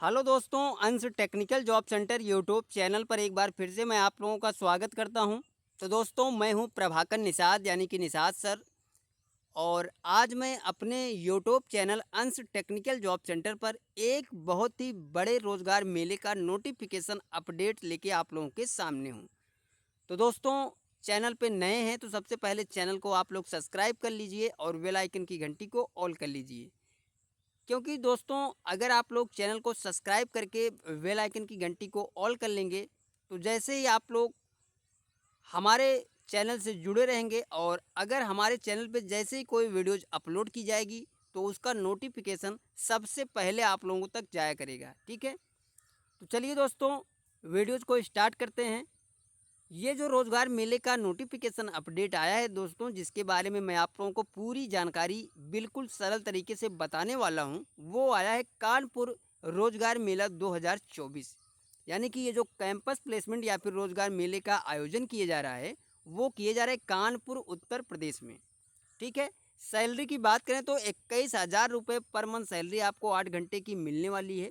Hello दोस्तों, अंश technical job centre YouTube channel पर एक बार फिर से मैं आप लोगों का स्वागत करता हूं। तो दोस्तों, मैं हूं प्रभाकर निषाद यानी कि निषाद सर। और आज मैं अपने यूट्यूब चैनल अंश टेक्निकल जॉब सेंटर पर एक बहुत ही बड़े रोजगार मेले का नोटिफिकेशन अपडेट लेके आप लोगों के सामने हूं। तो दोस्तों, चैनल पे नए हैं तो सबसे पहले चैनल को आप लोग सब्सक्राइब कर लीजिए और बेल आइकन की घंटी को ऑल कर लीजिए। क्योंकि दोस्तों, अगर आप लोग चैनल को सब्सक्राइब करके बेल आइकन की घंटी को ऑल कर लेंगे तो जैसे ही आप लोग हमारे चैनल से जुड़े रहेंगे और अगर हमारे चैनल पे जैसे ही कोई वीडियोज अपलोड की जाएगी तो उसका नोटिफिकेशन सबसे पहले आप लोगों तक जाया करेगा। ठीक है, तो चलिए दोस्तों, वीडियोज को स्टार्ट करते हैं। ये जो रोज़गार मेले का नोटिफिकेशन अपडेट आया है दोस्तों, जिसके बारे में मैं आप लोगों को पूरी जानकारी बिल्कुल सरल तरीके से बताने वाला हूँ, वो आया है कानपुर रोज़गार मेला 2024। यानी कि ये जो कैंपस प्लेसमेंट या फिर रोज़गार मेले का आयोजन किया जा रहा है, वो किए जा रहा है कानपुर उत्तर प्रदेश में। ठीक है, सैलरी की बात करें तो 21,000 रुपये पर मंथ सैलरी आपको 8 घंटे की मिलने वाली है।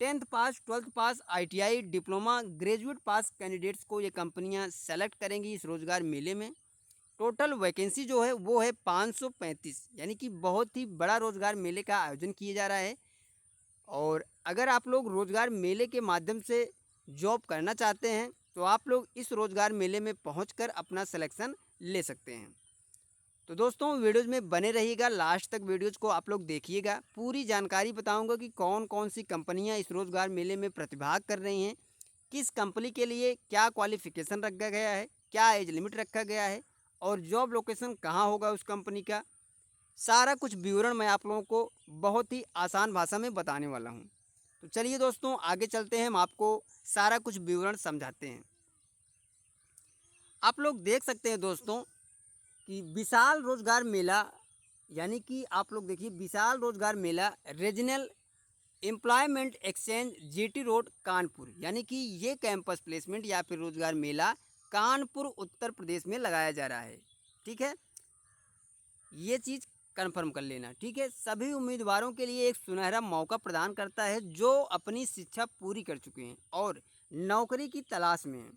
10th पास, 12th पास, ITI, डिप्लोमा, ग्रेजुएट पास कैंडिडेट्स को ये कंपनियां सेलेक्ट करेंगी इस रोज़गार मेले में। टोटल वैकेंसी जो है वो है 535, यानी कि बहुत ही बड़ा रोज़गार मेले का आयोजन किया जा रहा है। और अगर आप लोग रोज़गार मेले के माध्यम से जॉब करना चाहते हैं तो आप लोग इस रोज़गार मेले में पहुंचकर अपना सिलेक्शन ले सकते हैं। तो दोस्तों, वीडियोज़ में बने रहिएगा, लास्ट तक वीडियोज़ को आप लोग देखिएगा। पूरी जानकारी बताऊंगा कि कौन कौन सी कंपनियां इस रोज़गार मेले में प्रतिभाग कर रही हैं, किस कंपनी के लिए क्या क्वालिफ़िकेशन रखा गया है, क्या एज लिमिट रखा गया है और जॉब लोकेशन कहाँ होगा उस कंपनी का। सारा कुछ विवरण मैं आप लोगों को बहुत ही आसान भाषा में बताने वाला हूँ। तो चलिए दोस्तों, आगे चलते हैं, हम आपको सारा कुछ विवरण समझाते हैं। आप लोग देख सकते हैं दोस्तों कि विशाल रोजगार मेला, यानी कि आप लोग देखिए विशाल रोजगार मेला regional employment exchange GT road Kanpur, यानी कि ये कैंपस प्लेसमेंट या फिर रोजगार मेला कानपुर उत्तर प्रदेश में लगाया जा रहा है। ठीक है, ये चीज़ कंफर्म कर लेना। ठीक है, सभी उम्मीदवारों के लिए एक सुनहरा मौका प्रदान करता है जो अपनी शिक्षा पूरी कर चुके हैं और नौकरी की तलाश में हैं।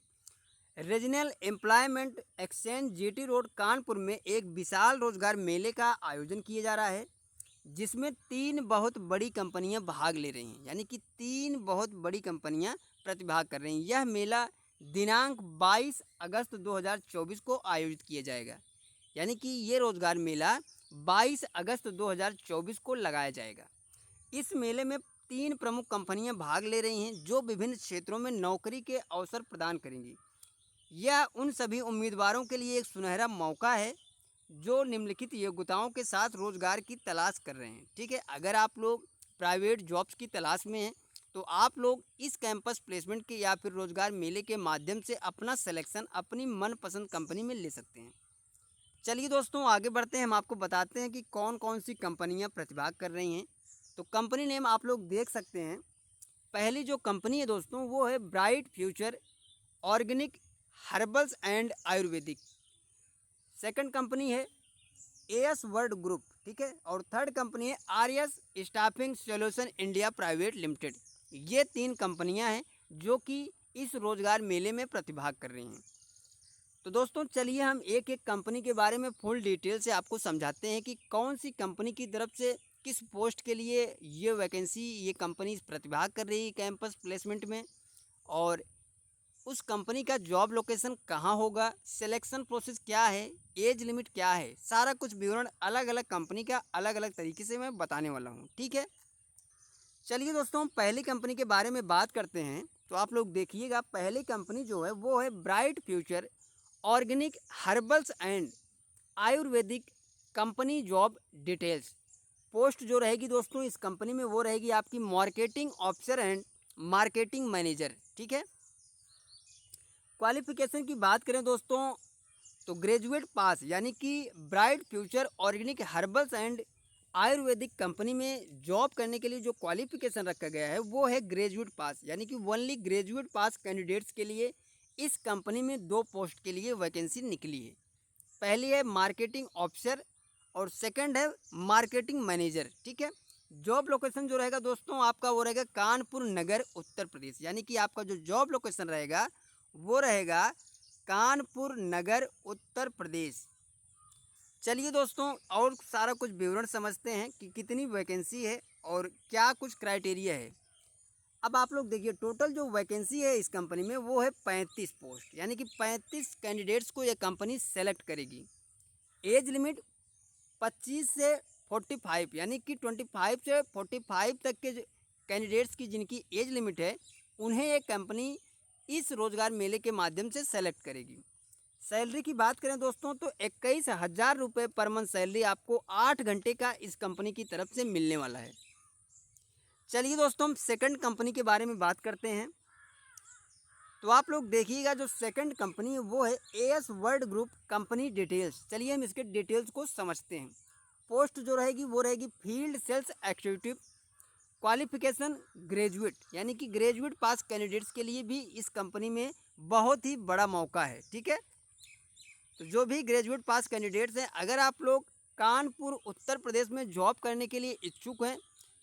Regional employment exchange GT road Kanpur में एक विशाल रोजगार मेले का आयोजन किया जा रहा है, जिसमें 3 बहुत बड़ी कंपनियां भाग ले रही हैं, यानी कि 3 बहुत बड़ी कंपनियां प्रतिभाग कर रही हैं। यह मेला दिनांक 22 अगस्त 2024 को आयोजित किया जाएगा, यानी कि ये रोजगार मेला 22 अगस्त 2024 को लगाया जाएगा। इस मेले में 3 प्रमुख कंपनियां भाग ले रही हैं जो विभिन्न क्षेत्रों में नौकरी के अवसर प्रदान करेंगी। यह उन सभी उम्मीदवारों के लिए एक सुनहरा मौका है जो निम्नलिखित योग्यताओं के साथ रोजगार की तलाश कर रहे हैं। ठीक है, अगर आप लोग प्राइवेट जॉब्स की तलाश में हैं तो आप लोग इस कैंपस प्लेसमेंट के या फिर रोजगार मेले के माध्यम से अपना सिलेक्शन अपनी मनपसंद कंपनी में ले सकते हैं। चलिए दोस्तों, आगे बढ़ते हैं, हम आपको बताते हैं कि कौन कौन सी कंपनियां प्रतिभाग कर रही हैं। तो कंपनी नेम आप लोग देख सकते हैं। पहली जो कंपनी है दोस्तों वो है bright future organic herbals and Ayurvedic. Second company है AS वर्ल्ड ग्रुप। ठीक है, और थर्ड कंपनी है RS staffing solution India private limited. ये 3 कंपनियां हैं जो कि इस रोजगार मेले में प्रतिभाग कर रही हैं। तो दोस्तों, चलिए हम एक एक कंपनी के बारे में फुल डिटेल से आपको समझाते हैं कि कौन सी कंपनी की तरफ से किस पोस्ट के लिए ये वैकेंसी, ये कंपनी प्रतिभाग कर रही है कैंपस प्लेसमेंट में, और उस कंपनी का जॉब लोकेशन कहाँ होगा, सिलेक्शन प्रोसेस क्या है, एज लिमिट क्या है। सारा कुछ विवरण अलग अलग कंपनी का अलग अलग तरीके से मैं बताने वाला हूँ। ठीक है, चलिए दोस्तों, पहली कंपनी के बारे में बात करते हैं। तो आप लोग देखिएगा, पहली कंपनी जो है वो है bright future organic herbals and Ayurvedic company. Job details, post जो रहेगी दोस्तों इस कंपनी में वो रहेगी आपकी marketing officer and marketing manager. ठीक है, क्वालिफिकेशन की बात करें दोस्तों तो ग्रेजुएट पास, यानी कि bright future organic herbals and Ayurvedic company में जॉब करने के लिए जो क्वालिफिकेशन रखा गया है वो है ग्रेजुएट पास, यानी कि ओनली ग्रेजुएट पास कैंडिडेट्स के लिए इस कंपनी में 2 पोस्ट के लिए वैकेंसी निकली है। पहली है मार्केटिंग ऑफिसर और सेकंड है मार्केटिंग मैनेजर। ठीक है, जॉब लोकेशन जो रहेगा दोस्तों आपका वो रहेगा कानपुर नगर उत्तर प्रदेश, यानी कि आपका जो जॉब लोकेशन रहेगा वो रहेगा कानपुर नगर उत्तर प्रदेश। चलिए दोस्तों और सारा कुछ विवरण समझते हैं कि कितनी वैकेंसी है और क्या कुछ क्राइटेरिया है। अब आप लोग देखिए टोटल जो वैकेंसी है इस कंपनी में वो है 35 पोस्ट, यानी कि 35 कैंडिडेट्स को ये कंपनी सेलेक्ट करेगी। एज लिमिट 25 से 45, यानी कि 25 से 45 तक के कैंडिडेट्स की जिनकी एज लिमिट है उन्हें ये कंपनी इस रोज़गार मेले के माध्यम से सेलेक्ट करेगी। सैलरी की बात करें दोस्तों तो 21,000 रुपये पर मंथ सैलरी आपको 8 घंटे का इस कंपनी की तरफ से मिलने वाला है। चलिए दोस्तों हम सेकंड कंपनी के बारे में बात करते हैं। तो आप लोग देखिएगा जो सेकंड कंपनी है वो है as world group company details. चलिए हम इसके डिटेल्स को समझते हैं। पोस्ट जो रहेगी वो रहेगी field sales executive. Qualification graduate, यानी कि ग्रेजुएट पास कैंडिडेट्स के लिए भी इस कंपनी में बहुत ही बड़ा मौका है। ठीक है, तो जो भी ग्रेजुएट पास कैंडिडेट्स हैं, अगर आप लोग कानपुर उत्तर प्रदेश में जॉब करने के लिए इच्छुक हैं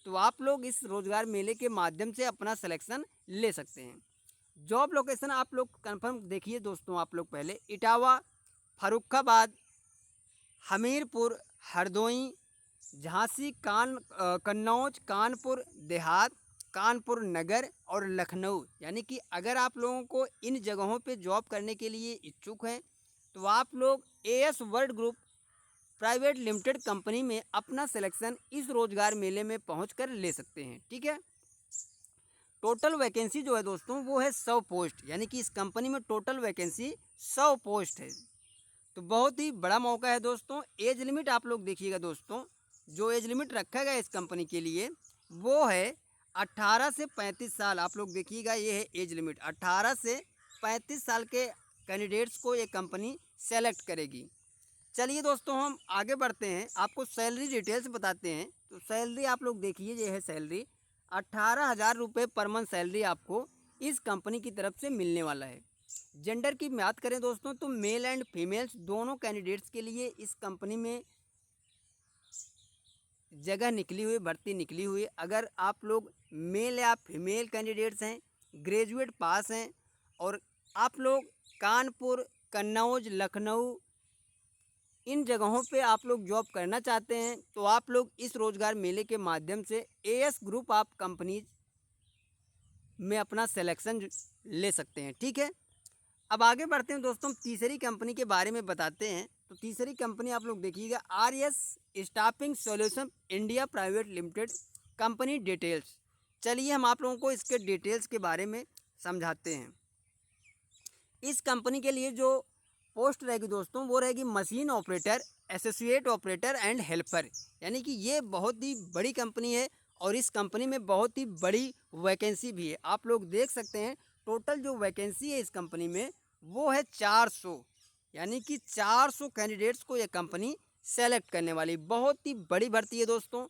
तो आप लोग इस रोज़गार मेले के माध्यम से अपना सिलेक्शन ले सकते हैं। जॉब लोकेशन आप लोग कंफर्म देखिए दोस्तों, आप लोग पहले इटावा, फर्रुखाबाद, हमीरपुर, हरदोई, झांसी, कन्नौज, कानपुर देहात, कानपुर नगर और लखनऊ, यानी कि अगर आप लोगों को इन जगहों पे जॉब करने के लिए इच्छुक हैं तो आप लोग as world group private limited company में अपना सिलेक्शन इस रोज़गार मेले में पहुंचकर ले सकते हैं। ठीक है, टोटल वैकेंसी जो है दोस्तों वो है 100 पोस्ट, यानी कि इस कंपनी में टोटल वैकेंसी 100 पोस्ट है। तो बहुत ही बड़ा मौका है दोस्तों। एज लिमिट आप लोग देखिएगा दोस्तों, जो एज लिमिट रखा गया इस कंपनी के लिए वो है 18 से 35 साल। आप लोग देखिएगा ये है एज लिमिट, 18 से 35 साल के कैंडिडेट्स को ये कंपनी सेलेक्ट करेगी। चलिए दोस्तों हम आगे बढ़ते हैं, आपको सैलरी डिटेल्स बताते हैं। तो सैलरी आप लोग देखिए ये है सैलरी, 18,000 रुपये पर मंथ सैलरी आपको इस कंपनी की तरफ से मिलने वाला है। जेंडर की बात करें दोस्तों तो मेल एंड फीमेल्स दोनों कैंडिडेट्स के लिए इस कंपनी में जगह निकली हुई, भर्ती निकली हुई। अगर आप लोग मेल या फीमेल कैंडिडेट्स हैं, ग्रेजुएट पास हैं और आप लोग कानपुर, कन्नौज, लखनऊ इन जगहों पे आप लोग जॉब करना चाहते हैं तो आप लोग इस रोज़गार मेले के माध्यम से एएस ग्रुप ऑफ कंपनीज में अपना सिलेक्शन ले सकते हैं। ठीक है, अब आगे बढ़ते हैं दोस्तों, तीसरी कंपनी के बारे में बताते हैं। तो तीसरी कंपनी आप लोग देखिएगा RS staffing solution India private limited company details. चलिए हम आप लोगों को इसके डिटेल्स के बारे में समझाते हैं। इस कंपनी के लिए जो पोस्ट रहेगी दोस्तों वो रहेगी machine operator, associate operator and helper, यानी कि ये बहुत ही बड़ी कंपनी है और इस कंपनी में बहुत ही बड़ी वैकेंसी भी है। आप लोग देख सकते हैं टोटल जो वैकेंसी है इस कंपनी में वो है 400, यानी कि 400 कैंडिडेट्स को ये कंपनी सेलेक्ट करने वाली बहुत ही बड़ी भर्ती है दोस्तों।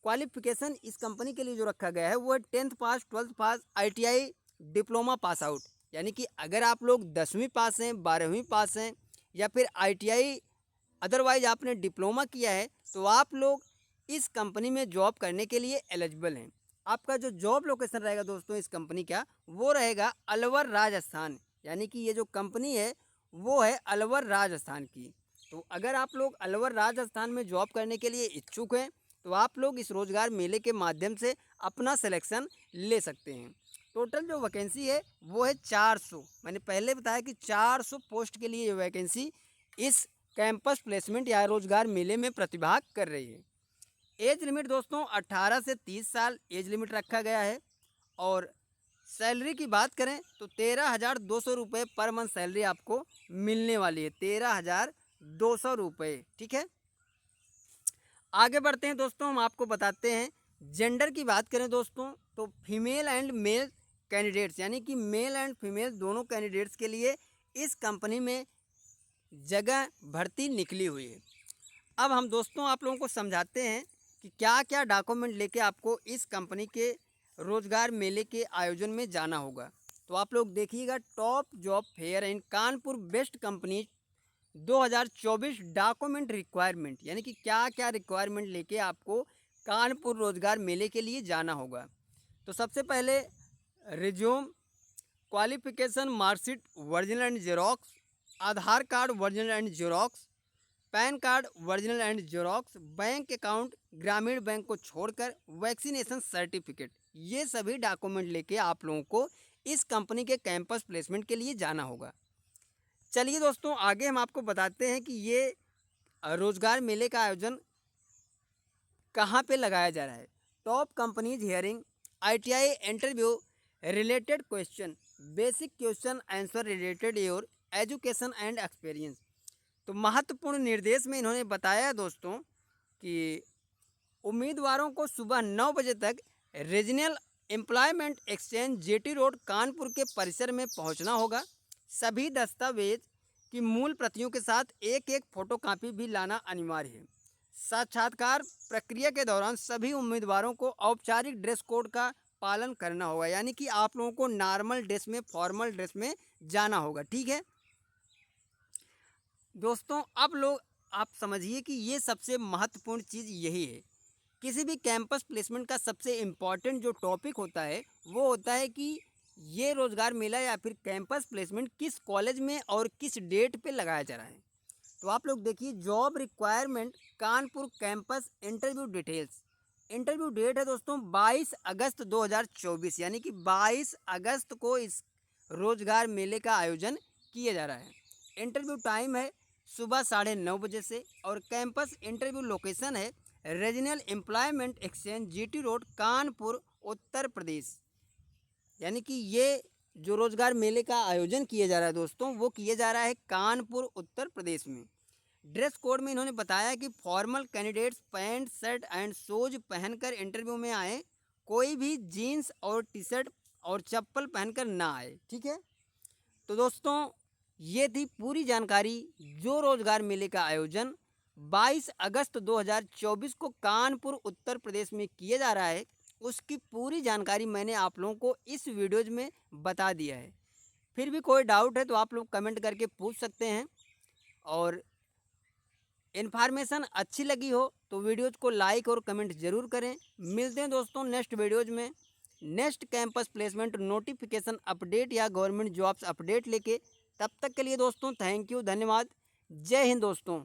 क्वालिफिकेशन इस कंपनी के लिए जो रखा गया है वो है 10th पास, 12th पास, ITI डिप्लोमा पास आउट, यानी कि अगर आप लोग 10वीं पास हैं, 12वीं पास हैं या फिर ITI अदरवाइज आपने डिप्लोमा किया है तो आप लोग इस कंपनी में जॉब करने के लिए एलिजिबल हैं। आपका जो जॉब लोकेशन रहेगा दोस्तों इस कंपनी का वो रहेगा अलवर राजस्थान, यानी कि ये जो कंपनी है वो है अलवर राजस्थान की। तो अगर आप लोग अलवर राजस्थान में जॉब करने के लिए इच्छुक हैं तो आप लोग इस रोज़गार मेले के माध्यम से अपना सिलेक्शन ले सकते हैं। टोटल जो वैकेंसी है वो है 400, मैंने पहले बताया कि 400 पोस्ट के लिए ये वैकेंसी इस कैंपस प्लेसमेंट या रोज़गार मेले में प्रतिभाग कर रही है। एज लिमिट दोस्तों 18 से 30 साल एज लिमिट रखा गया है और सैलरी की बात करें तो 13,200 रुपये पर मंथ सैलरी आपको मिलने वाली है, 13,200 रुपये। ठीक है, आगे बढ़ते हैं दोस्तों, हम आपको बताते हैं जेंडर की बात करें दोस्तों तो फीमेल एंड मेल कैंडिडेट्स, यानी कि मेल एंड फीमेल दोनों कैंडिडेट्स के लिए इस कंपनी में जगह भर्ती निकली हुई है। अब हम दोस्तों आप लोगों को समझाते हैं कि क्या क्या डॉक्यूमेंट लेके आपको इस कंपनी के रोज़गार मेले के आयोजन में जाना होगा। तो आप लोग देखिएगा top job fair in Kanpur best company 2024 document requirement, यानी कि क्या क्या रिक्वायरमेंट लेके आपको कानपुर रोजगार मेले के लिए जाना होगा। तो सबसे पहले resume, qualification marksheet original and xerox, Aadhaar card original and xerox, pan card original and xerox, bank account ग्रामीण बैंक को छोड़कर वैक्सीनेशन सर्टिफिकेट, ये सभी डॉक्यूमेंट लेके आप लोगों को इस कंपनी के कैंपस प्लेसमेंट के लिए जाना होगा। चलिए दोस्तों, आगे हम आपको बताते हैं कि ये रोजगार मेले का आयोजन कहाँ पे लगाया जा रहा है। Top companies hearing ITI interview related question, basic question answer related your education and experience. तो महत्वपूर्ण निर्देश में इन्होंने बताया दोस्तों कि उम्मीदवारों को सुबह 9 बजे तक regional employment exchange jetty road Kanpur के परिसर में पहुंचना होगा। सभी दस्तावेज की मूल प्रतियों के साथ एक एक फोटोकॉपी भी लाना अनिवार्य है। साक्षात्कार प्रक्रिया के दौरान सभी उम्मीदवारों को औपचारिक ड्रेस कोड का पालन करना होगा, यानी कि आप लोगों को नॉर्मल ड्रेस में, फॉर्मल ड्रेस में जाना होगा। ठीक है दोस्तों, अब आप समझिए कि ये सबसे महत्वपूर्ण चीज़ यही है। किसी भी कैंपस प्लेसमेंट का सबसे इम्पॉर्टेंट जो टॉपिक होता है वो होता है कि ये रोज़गार मेला या फिर कैंपस प्लेसमेंट किस कॉलेज में और किस डेट पे लगाया जा रहा है। तो आप लोग देखिए, job requirement Kanpur campus interview details. Interview date है दोस्तों 22 अगस्त 2024, यानी कि 22 अगस्त को इस रोज़गार मेले का आयोजन किया जा रहा है। इंटरव्यू टाइम है सुबह 9:30 बजे से, और कैंपस इंटरव्यू लोकेशन है regional employment exchange GT road Kanpur Uttar Pradesh. यानी कि ये जो रोज़गार मेले का आयोजन किया जा रहा है दोस्तों, वो किया जा रहा है कानपुर उत्तर प्रदेश में। ड्रेस कोड में इन्होंने बताया कि formal candidates pant shirt and shoes पहनकर इंटरव्यू में आए, कोई भी जीन्स और टी शर्ट और चप्पल पहनकर ना आए। ठीक है, तो दोस्तों ये थी पूरी जानकारी जो रोज़गार मेले का आयोजन 22 अगस्त 2024 को कानपुर उत्तर प्रदेश में किया जा रहा है, उसकी पूरी जानकारी मैंने आप लोगों को इस वीडियोज़ में बता दिया है। फिर भी कोई डाउट है तो आप लोग कमेंट करके पूछ सकते हैं, और इन्फॉर्मेशन अच्छी लगी हो तो वीडियोज़ को लाइक और कमेंट ज़रूर करें। मिलते हैं दोस्तों नेक्स्ट वीडियोज़ में, next campus placement notification update या गवर्नमेंट जॉब्स अपडेट लेके। तब तक के लिए दोस्तों थैंक यू, धन्यवाद, जय हिंद दोस्तों।